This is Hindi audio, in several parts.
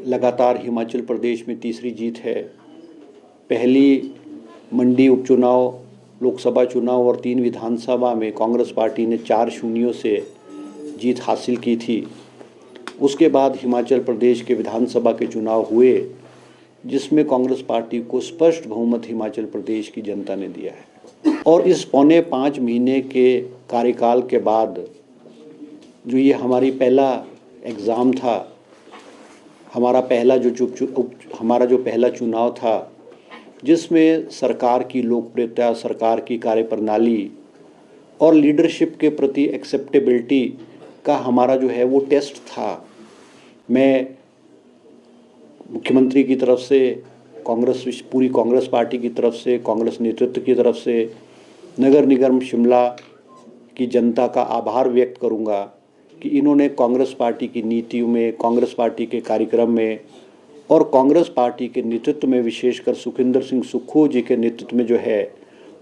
लगातार हिमाचल प्रदेश में तीसरी जीत है। पहली मंडी उपचुनाव, लोकसभा चुनाव और 3 विधानसभा में कांग्रेस पार्टी ने 4-0 से जीत हासिल की थी। उसके बाद हिमाचल प्रदेश के विधानसभा के चुनाव हुए, जिसमें कांग्रेस पार्टी को स्पष्ट बहुमत हिमाचल प्रदेश की जनता ने दिया है। और इस पौने 5 महीने के कार्यकाल के बाद जो ये हमारी पहला एग्ज़ाम था, हमारा जो पहला चुनाव था, जिसमें सरकार की लोकप्रियता, सरकार की कार्यप्रणाली और लीडरशिप के प्रति एक्सेप्टेबिलिटी का हमारा जो है वो टेस्ट था। मैं मुख्यमंत्री की तरफ से, पूरी कांग्रेस पार्टी की तरफ से, कांग्रेस नेतृत्व की तरफ से नगर निगम शिमला की जनता का आभार व्यक्त करूंगा कि इन्होंने कांग्रेस पार्टी की नीतियों में, कांग्रेस पार्टी के कार्यक्रम में और कांग्रेस पार्टी के नेतृत्व में, विशेषकर सुखविंदर सिंह सुक्खू जी के नेतृत्व में जो है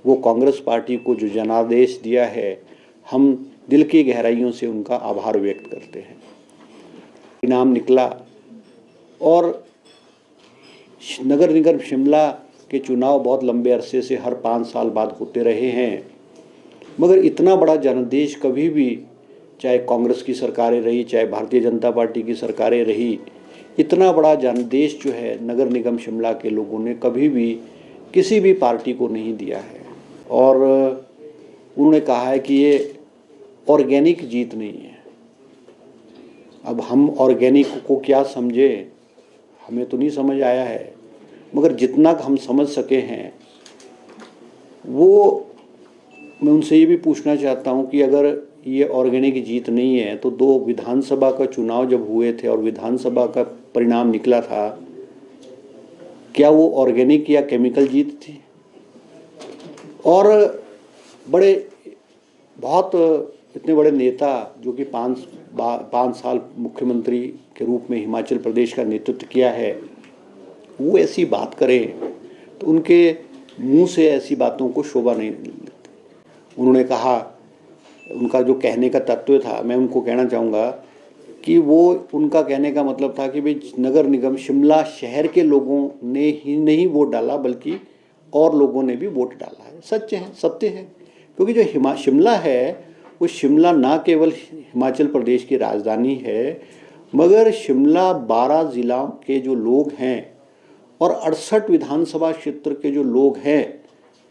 वो कांग्रेस पार्टी को जो जनादेश दिया है, हम दिल की गहराइयों से उनका आभार व्यक्त करते हैं। इनाम निकला और नगर निगम शिमला के चुनाव बहुत लंबे अरसे से हर 5 साल बाद होते रहे हैं, मगर इतना बड़ा जनादेश कभी भी, चाहे कांग्रेस की सरकारें रही, चाहे भारतीय जनता पार्टी की सरकारें रही, इतना बड़ा जनादेश जो है नगर निगम शिमला के लोगों ने कभी भी किसी भी पार्टी को नहीं दिया है। और उन्होंने कहा है कि ये ऑर्गेनिक जीत नहीं है। अब हम ऑर्गेनिक को क्या समझें, हमें तो नहीं समझ आया है, मगर जितना हम समझ सके हैं वो मैं उनसे ये भी पूछना चाहता हूँ कि अगर ये ऑर्गेनिक जीत नहीं है तो 2 विधानसभा का चुनाव जब हुए थे और विधानसभा का परिणाम निकला था, क्या वो ऑर्गेनिक या केमिकल जीत थी? और बहुत इतने बड़े नेता जो कि 5 साल मुख्यमंत्री के रूप में हिमाचल प्रदेश का नेतृत्व किया है, वो ऐसी बात करें तो उनके मुंह से ऐसी बातों को शोभा नहीं लगती। उन्होंने कहा, उनका जो कहने का तत्व था, मैं उनको कहना चाहूँगा कि वो, उनका कहने का मतलब था कि भाई नगर निगम शिमला शहर के लोगों ने ही नहीं वोट डाला, बल्कि और लोगों ने भी वोट डाला है। सत्य है, क्योंकि जो शिमला है वो शिमला ना केवल हिमाचल प्रदेश की राजधानी है, मगर शिमला 12 ज़िलों के जो लोग हैं और 68 विधानसभा क्षेत्र के जो लोग हैं,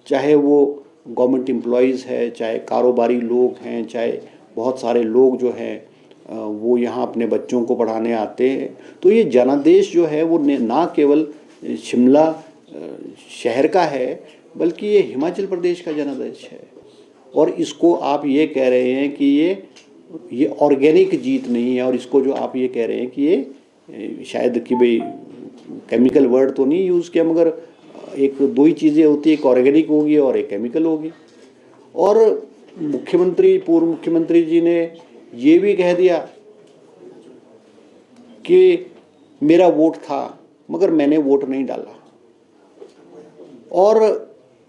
चाहे वो गवर्नमेंट एम्प्लॉयज़ है, चाहे कारोबारी लोग हैं, चाहे बहुत सारे लोग जो हैं वो यहाँ अपने बच्चों को पढ़ाने आते हैं, तो ये जनादेश जो है वो ना केवल शिमला शहर का है, बल्कि ये हिमाचल प्रदेश का जनादेश है। और इसको आप ये कह रहे हैं कि ये ऑर्गेनिक जीत नहीं है, और इसको जो आप ये कह रहे हैं कि ये शायद कि भाई केमिकल वर्ड तो नहीं यूज़ किया, मगर एक 2 ही चीज़ें होती है, एक ऑर्गेनिक होगी और एक केमिकल होगी। और पूर्व मुख्यमंत्री जी ने ये भी कह दिया कि मेरा वोट था, मगर मैंने वोट नहीं डाला। और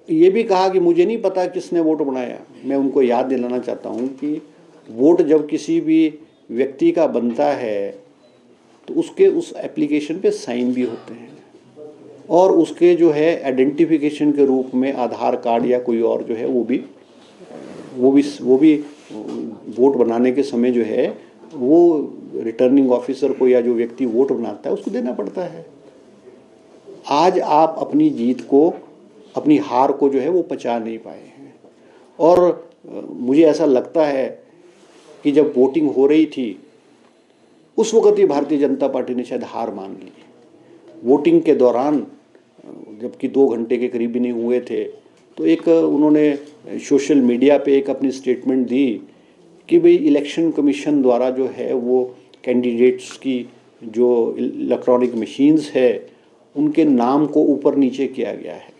ये भी कहा कि मुझे नहीं पता किसने वोट बनाया। मैं उनको याद दिलाना चाहता हूँ कि वोट जब किसी भी व्यक्ति का बनता है तो उसके उस एप्लीकेशन पे साइन भी होते हैं, और उसके जो है आइडेंटिफिकेशन के रूप में आधार कार्ड या कोई और जो है वो भी वोट बनाने के समय जो है वो रिटर्निंग ऑफिसर को या जो व्यक्ति वोट बनाता है उसको देना पड़ता है। आज आप अपनी जीत को, अपनी हार को जो है वो पचा नहीं पाए हैं। और मुझे ऐसा लगता है कि जब वोटिंग हो रही थी उस वक़्त ही भारतीय जनता पार्टी ने शायद हार मान ली। वोटिंग के दौरान जबकि 2 घंटे के करीब भी नहीं हुए थे, तो एक उन्होंने सोशल मीडिया पे एक अपनी स्टेटमेंट दी कि भाई इलेक्शन कमीशन द्वारा जो है वो कैंडिडेट्स की जो इलेक्ट्रॉनिक मशीन्स है उनके नाम को ऊपर नीचे किया गया है।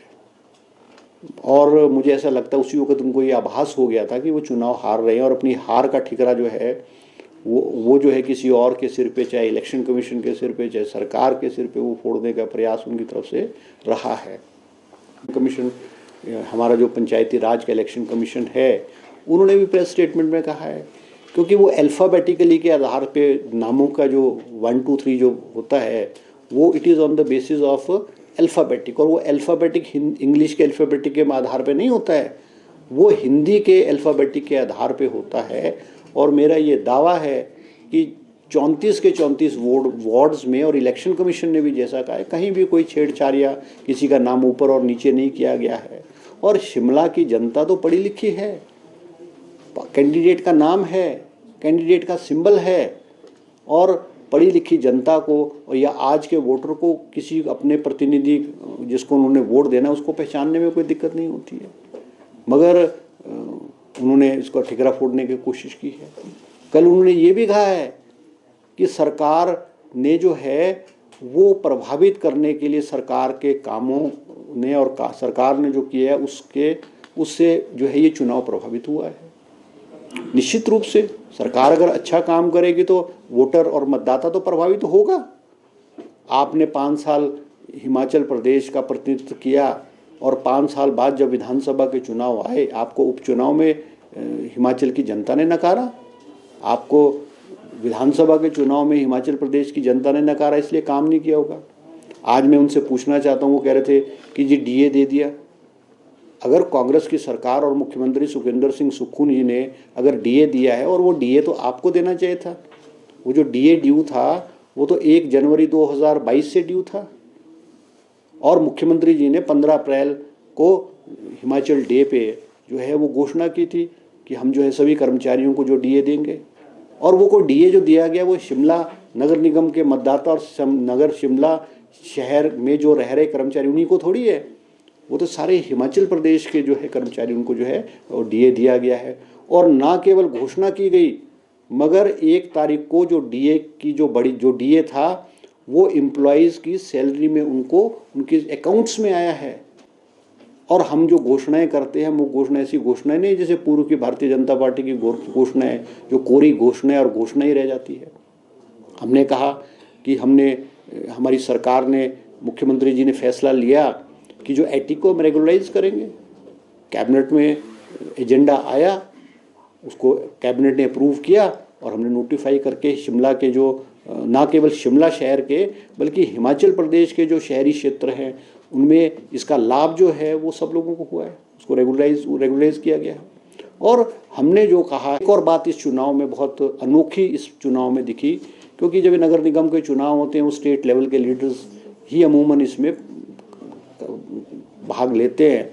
और मुझे ऐसा लगता है उसी वक्त उनको ये आभास हो गया था कि वो चुनाव हार रहे हैं, और अपनी हार का ठिकरा जो है वो जो है किसी और के सिर पे, चाहे इलेक्शन कमीशन के सिर पे, चाहे सरकार के सिर पे, वो फोड़ने का प्रयास उनकी तरफ से रहा है। कमीशन, हमारा जो पंचायती राज का इलेक्शन कमीशन है, उन्होंने भी प्रेस स्टेटमेंट में कहा है, क्योंकि वो अल्फ़ाबेटिकली के आधार पे नामों का जो 1 2 3 जो होता है वो it is on the basis of alphabetic, और वो अल्फ़ाबेटिक इंग्लिश के अल्फ़ाबेटिक के आधार पे नहीं होता है, वो हिंदी के अल्फ़ाबेटिक के आधार पे होता है। और मेरा ये दावा है कि 34 के 34 वार्ड्स में, और इलेक्शन कमीशन ने भी जैसा कहा है, कहीं भी कोई छेड़छाड़ या किसी का नाम ऊपर और नीचे नहीं किया गया है। और शिमला की जनता तो पढ़ी लिखी है, कैंडिडेट का नाम है, कैंडिडेट का सिंबल है, और पढ़ी लिखी जनता को या आज के वोटर को किसी अपने प्रतिनिधि जिसको उन्होंने वोट देना उसको पहचानने में कोई दिक्कत नहीं होती है। मगर उन्होंने इसको ठिकरा फोड़ने की कोशिश की है। कल उन्होंने ये भी कहा है कि सरकार ने जो है वो प्रभावित करने के लिए सरकार के कामों ने और सरकार ने जो किया है उससे जो है ये चुनाव प्रभावित हुआ है। निश्चित रूप से सरकार अगर अच्छा काम करेगी तो वोटर और मतदाता तो प्रभावित होगा। आपने 5 साल हिमाचल प्रदेश का प्रतिनिधित्व किया और 5 साल बाद जब विधानसभा के चुनाव आए, आपको उपचुनाव में हिमाचल की जनता ने नकारा, आपको विधानसभा के चुनाव में हिमाचल प्रदेश की जनता ने नकारा, इसलिए काम नहीं किया होगा। आज मैं उनसे पूछना चाहता हूँ, वो कह रहे थे कि जी डीए दे दिया। अगर कांग्रेस की सरकार और मुख्यमंत्री सुखविंदर सिंह सुक्खू जी ने अगर डीए दिया है, और वो डीए तो आपको देना चाहिए था, वो जो डीए ड्यू था वो तो 1 जनवरी 2022 से ड्यू था, और मुख्यमंत्री जी ने 15 अप्रैल को हिमाचल डे पे जो है वो घोषणा की थी कि हम जो है सभी कर्मचारियों को जो डीए देंगे। और वो को डीए जो दिया गया वो शिमला नगर निगम के मतदाता और नगर शिमला शहर में जो रह रहे कर्मचारी उन्हीं को थोड़ी है, वो तो सारे हिमाचल प्रदेश के जो है कर्मचारी उनको जो है वो डीए दिया गया है। और ना केवल घोषणा की गई, मगर 1 तारीख को जो डीए की जो डीए था वो एम्प्लॉयज़ की सैलरी में उनको उनके अकाउंट्स में आया है। और हम जो घोषणाएं करते हैं वो घोषणा ऐसी घोषणाएं नहीं जैसे पूर्व की भारतीय जनता पार्टी की घोषणाएं जो कोरी घोषणाएं और घोषणा ही रह जाती है। हमने कहा कि हमारी सरकार ने, मुख्यमंत्री जी ने फैसला लिया कि जो एटिक को हम रेगुलराइज करेंगे। कैबिनेट में एजेंडा आया, उसको कैबिनेट ने अप्रूव किया और हमने नोटिफाई करके शिमला के जो ना केवल शिमला शहर के बल्कि हिमाचल प्रदेश के जो शहरी क्षेत्र हैं उनमें इसका लाभ जो है वो सब लोगों को हुआ है, उसको रेगुलराइज किया गया है। और हमने जो कहा, एक और बात इस चुनाव में बहुत अनोखी इस चुनाव में दिखी, क्योंकि जब नगर निगम के चुनाव होते हैं वो स्टेट लेवल के लीडर्स ही अमूमन इसमें भाग लेते हैं।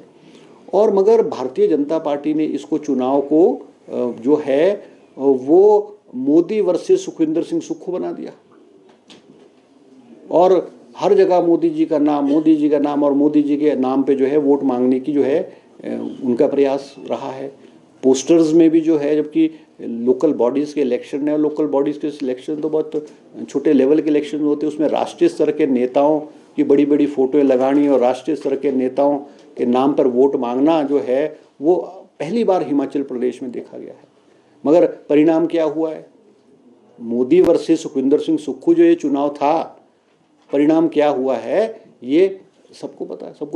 और मगर भारतीय जनता पार्टी ने इसको चुनाव को जो है वो मोदी वर्सेस सुखविंदर सिंह सुक्खू बना दिया, और हर जगह मोदी जी का नाम और मोदी जी के नाम पे जो है वोट मांगने की जो है उनका प्रयास रहा है। पोस्टर्स में भी जो है, जबकि लोकल बॉडीज़ के इलेक्शन है और लोकल बॉडीज़ के इलेक्शन तो बहुत छोटे लेवल के इलेक्शन होते हैं, उसमें राष्ट्रीय स्तर के नेताओं की बड़ी बड़ी फ़ोटोएं लगानी और राष्ट्रीय स्तर के नेताओं के नाम पर वोट मांगना जो है वो पहली बार हिमाचल प्रदेश में देखा गया है। मगर परिणाम क्या हुआ है? मोदी वर्सेस सुखविंदर सिंह सुक्खू जो ये चुनाव था, परिणाम क्या हुआ है ये सबको पता है, सबको